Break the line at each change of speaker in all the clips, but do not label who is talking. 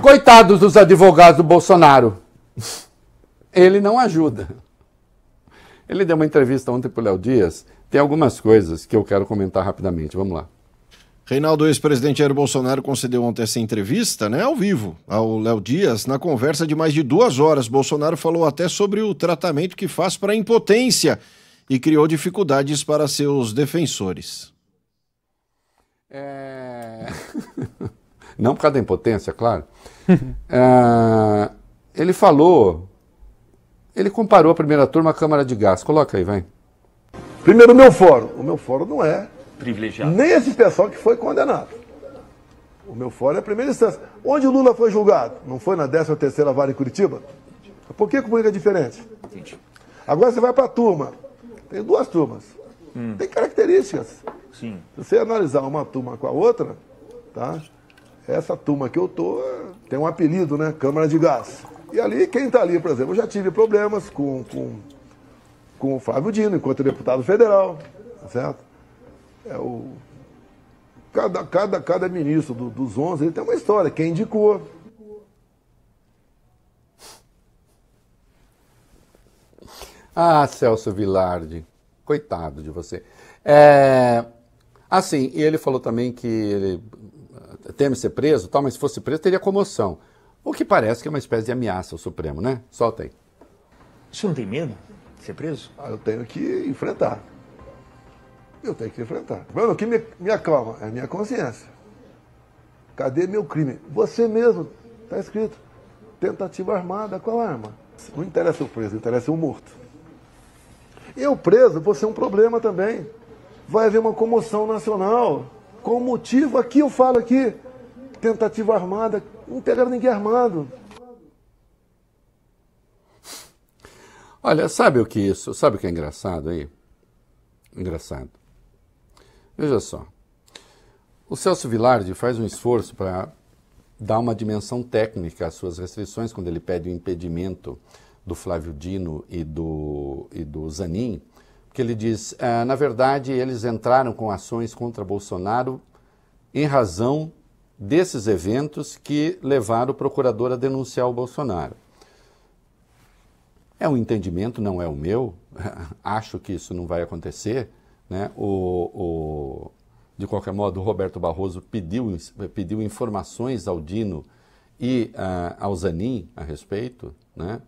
coitados dos advogados do Bolsonaro. Ele não ajuda. Ele deu uma entrevista ontem para o Léo Dias. Tem algumas coisas que eu quero comentar rapidamente. Vamos lá.
Reinaldo, o ex-presidente Jair Bolsonaro concedeu ontem essa entrevista, ao vivo, ao Léo Dias. Na conversa de mais de 2 horas, Bolsonaro falou até sobre o tratamento que faz para a impotência e criou dificuldades para seus defensores.
Não por causa da impotência, claro. Ele falou, ele comparou a primeira turma à Câmara de Gás. Coloca aí, vai.
Primeiro, o meu fórum não é
privilegiado.
Nem esse pessoal que foi condenado. O meu fórum é a primeira instância. Onde o Lula foi julgado? Não foi na 13ª Vara em Curitiba? Por que comigo é diferente?
Entendi.
Agora você vai para a turma. Tem 2 turmas. Tem características.
Sim.
Se você analisar uma turma com a outra, tá? Essa turma que eu tô tem um apelido, né? Câmara de Gás. E ali, quem está ali, por exemplo, eu já tive problemas com o Flávio Dino, enquanto deputado federal, tá certo? Cada ministro dos 11, ele tem uma história, quem indicou.
Ah, Celso Vilardi, coitado de você. Assim, e ele falou também que ele teme ser preso, tal, mas se fosse preso teria comoção. O que parece que é uma espécie de ameaça ao Supremo, né? Solta aí.
O senhor não tem medo de ser preso?
Eu tenho que enfrentar. Mano, o que me acalma é a minha consciência. Cadê meu crime? Você mesmo, está escrito. Tentativa armada, qual arma? Não interessa o preso, interessa o morto. Eu preso vou ser um problema também. Vai haver uma comoção nacional. Qual o motivo? Aqui eu falo aqui. Tentativa armada. Não pegaram ninguém armado.
Olha, sabe o que é engraçado aí? Engraçado. Veja só. O Celso Vilardi faz um esforço para dar uma dimensão técnica às suas restrições quando ele pede o impedimento do Flávio Dino e do Zanin, porque ele diz, na verdade, eles entraram com ações contra Bolsonaro em razão desses eventos que levaram o procurador a denunciar o Bolsonaro. É um entendimento, não é o meu, acho que isso não vai acontecer, né? De qualquer modo, o Roberto Barroso pediu informações ao Dino e ao Zanin a respeito, né?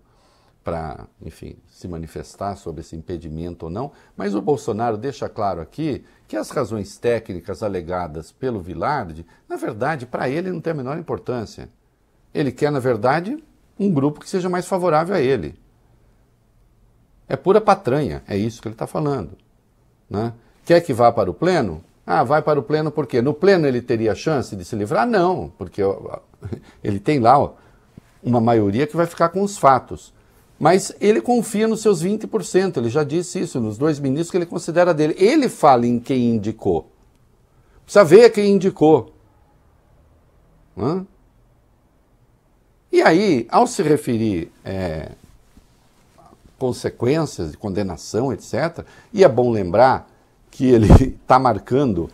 Para, enfim, se manifestar sobre esse impedimento ou não, mas o Bolsonaro deixa claro aqui que as razões técnicas alegadas pelo Vilardi, na verdade, para ele não tem a menor importância. Ele quer, na verdade, um grupo que seja mais favorável a ele. É pura patranha, é isso que ele está falando, né? Quer que vá para o pleno? Vai para o pleno por quê? No pleno ele teria chance de se livrar? Não, porque ele tem lá uma maioria que vai ficar com os fatos. Mas ele confia nos seus 20%, ele já disse isso, nos 2 ministros que ele considera dele. Ele fala em quem indicou. Precisa ver quem indicou. E aí, ao se referir consequências de condenação, etc., e é bom lembrar que ele está marcando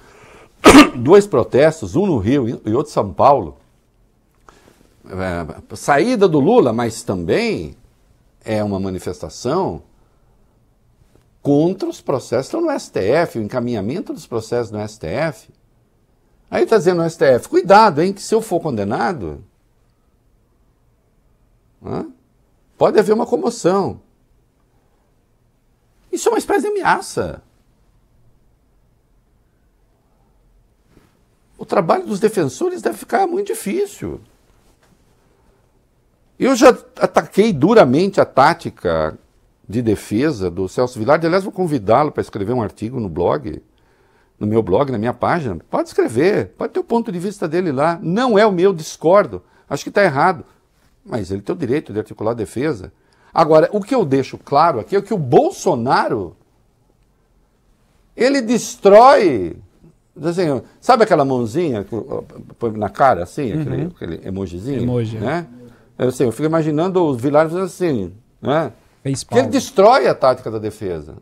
2 protestos, um no Rio e outro em São Paulo, saída do Lula, mas também é uma manifestação contra os processos que estão no STF, o encaminhamento dos processos no STF. Aí está dizendo no STF, cuidado, hein, que se eu for condenado, pode haver uma comoção. Isso é uma espécie de ameaça. O trabalho dos defensores deve ficar muito difícil. Eu já ataquei duramente a tática de defesa do Celso Vilardi. Aliás, vou convidá-lo para escrever um artigo no blog, no meu blog, na minha página. Pode escrever, pode ter o ponto de vista dele lá. Não é o meu, discordo. Acho que está errado. Mas ele tem o direito de articular a defesa. Agora, o que eu deixo claro aqui é que o Bolsonaro, ele destrói... Assim, sabe aquela mãozinha que põe na cara, assim, aquele emojizinho?
Emoji,
né? Assim, eu fico imaginando o Vilardi fazendo assim, né? Que ele destrói a tática da defesa.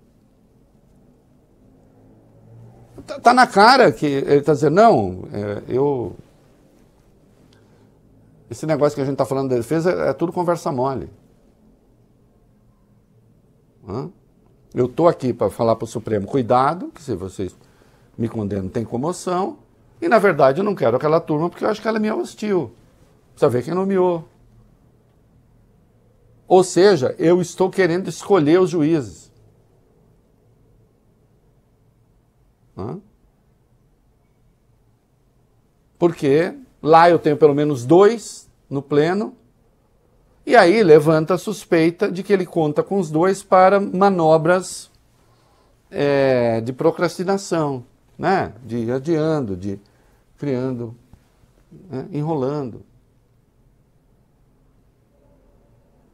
Tá na cara que ele está dizendo, não, Esse negócio que a gente está falando da defesa é tudo conversa mole. Eu estou aqui para falar para o Supremo, cuidado, que se vocês me condenam tem comoção, e na verdade eu não quero aquela turma porque eu acho que ela é meio hostil. Precisa ver quem nomeou. Ou seja, eu estou querendo escolher os juízes. Porque lá eu tenho pelo menos 2 no pleno, e aí levanta a suspeita de que ele conta com os 2 para manobras de procrastinação, né? De ir adiando, de criando, né? Enrolando.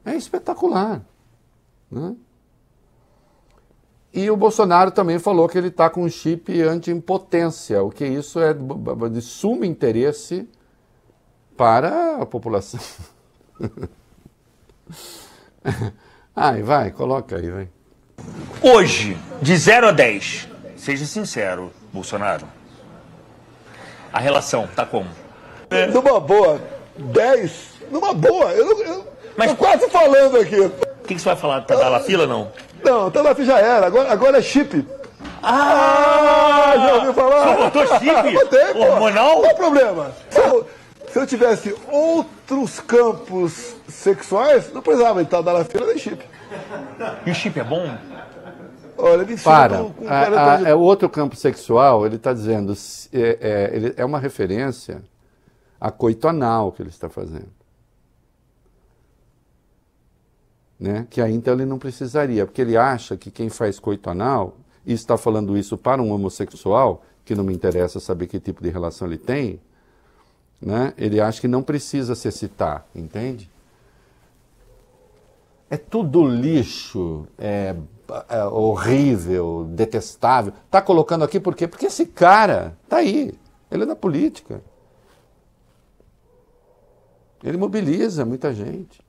É espetacular, né? E o Bolsonaro também falou que ele está com um chip anti-impotência, o que isso é de sumo interesse para a população. Vai, coloca aí, vai.
Hoje, de 0 a 10, seja sincero, Bolsonaro, a relação tá como?
Numa boa, 10, numa boa,
Mas
tô quase falando aqui.
O que você vai falar? Tá na fila, não?
Não, Tadaf já era, agora é chip. Já ouviu falar?
Você botou chip?
Botei, pô.
Hormonal?
Qual o problema? Se eu tivesse outros campos sexuais, não precisava estar na fila nem chip.
E o chip é bom?
Olha, me
Para,
com 40 anos de...
o outro campo sexual, ele está dizendo, ele é uma referência a coito anal que ele está fazendo. Né? Que aí então ele não precisaria, porque ele acha que quem faz coito anal, e está falando isso para um homossexual, que não me interessa saber que tipo de relação ele tem, né? Ele acha que não precisa se excitar, entende? É tudo lixo, é horrível, detestável. Está colocando aqui por quê? Porque esse cara está aí, ele é da política. Ele mobiliza muita gente.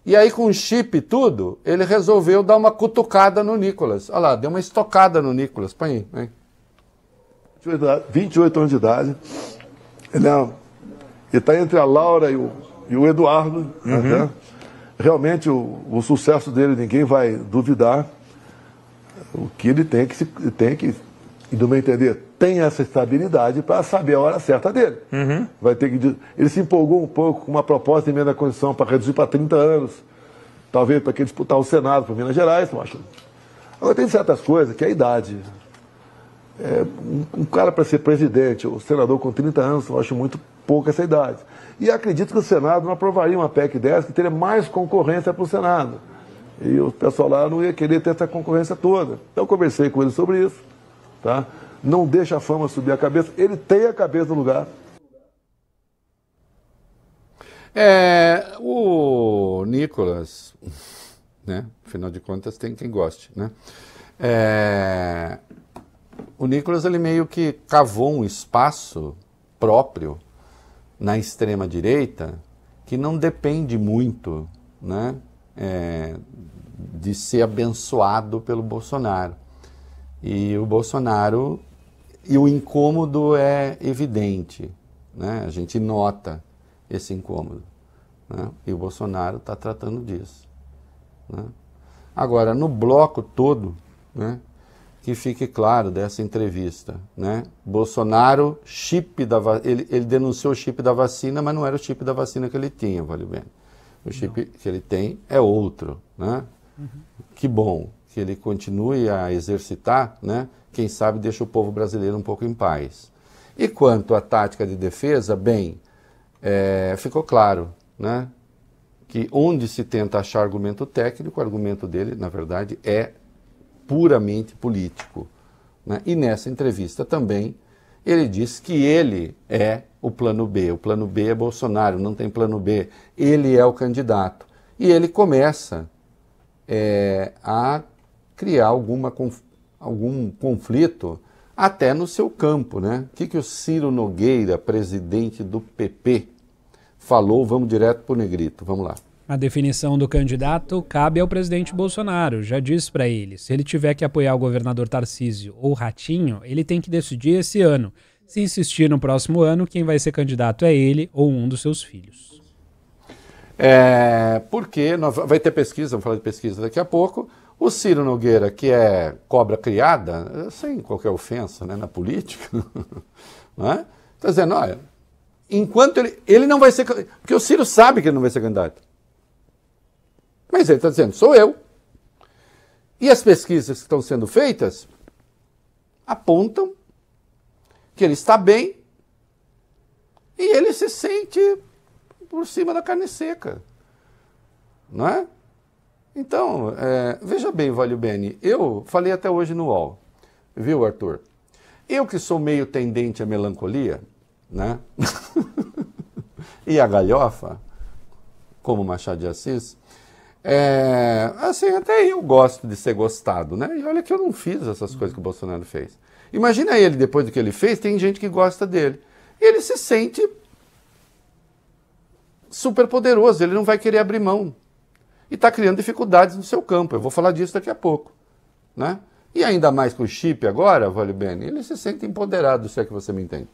E aí com o chip e tudo, ele resolveu dar uma cutucada no Nicolas. Olha lá, deu uma estocada no Nicolas. Põe aí, vem.
28 anos de idade. Ele está entre a Laura e o Eduardo. Né? Realmente o sucesso dele ninguém vai duvidar. O que ele tem que, do meu entender, tem essa estabilidade para saber a hora certa dele. Vai ter que, ele se empolgou um pouco com uma proposta de emenda à Constituição para reduzir para 30 anos, talvez para que disputar o Senado para Minas Gerais. Não acho. Agora tem certas coisas que é a idade. Um cara para ser presidente, o senador com 30 anos, eu acho muito pouco essa idade. E acredito que o Senado não aprovaria uma PEC 10 que teria mais concorrência para o Senado. E o pessoal lá não ia querer ter essa concorrência toda. Então eu conversei com ele sobre isso. Tá? Não deixa a fama subir a cabeça, ele tem a cabeça no lugar.
O Nicolas, né? Afinal de contas tem quem goste, né? O Nicolas, ele meio que cavou um espaço próprio na extrema-direita que não depende muito, né? De ser abençoado pelo Bolsonaro. E o Bolsonaro, e o incômodo é evidente, né? A gente nota esse incômodo, né? E o Bolsonaro está tratando disso, né? Agora, no bloco todo, né, que fique claro dessa entrevista, né? Bolsonaro, ele denunciou o chip da vacina, mas não era o chip da vacina que ele tinha, vale bem. O chip que ele tem é outro, né? Que bom que ele continue a exercitar, né? Quem sabe deixa o povo brasileiro um pouco em paz. E quanto à tática de defesa, bem, ficou claro, né? Que onde se tenta achar argumento técnico, o argumento dele, na verdade, é puramente político, né? E nessa entrevista também, ele diz que ele é o plano B. O plano B é Bolsonaro, não tem plano B. Ele é o candidato. E ele começa a criar algum conflito até no seu campo, né? O que o Ciro Nogueira, presidente do PP, falou? Vamos direto para o Negrito, vamos lá.
A definição do candidato cabe ao presidente Bolsonaro. Já disse para ele, se ele tiver que apoiar o governador Tarcísio ou Ratinho, ele tem que decidir esse ano. Se insistir no próximo ano, quem vai ser candidato é ele ou um dos seus filhos.
Porque vai ter pesquisa, vamos falar de pesquisa daqui a pouco. O Ciro Nogueira, que é cobra criada, sem qualquer ofensa, né, na política, não é? Está dizendo, olha, enquanto ele não vai ser... Porque o Ciro sabe que ele não vai ser candidato. Mas ele está dizendo, sou eu. E as pesquisas que estão sendo feitas apontam que ele está bem e ele se sente por cima da carne seca. Não é? Então, veja bem, Valio Bene, eu falei até hoje no UOL, viu, Arthur? Eu que sou meio tendente à melancolia, né? E a galhofa, como Machado de Assis, assim, até eu gosto de ser gostado, né? E olha que eu não fiz essas coisas que o Bolsonaro fez. Imagina ele, depois do que ele fez, tem gente que gosta dele. E ele se sente super poderoso, ele não vai querer abrir mão. E está criando dificuldades no seu campo. Eu vou falar disso daqui a pouco, né? E ainda mais com o chip agora, Valio Bene, ele se sente empoderado, se é que você me entende.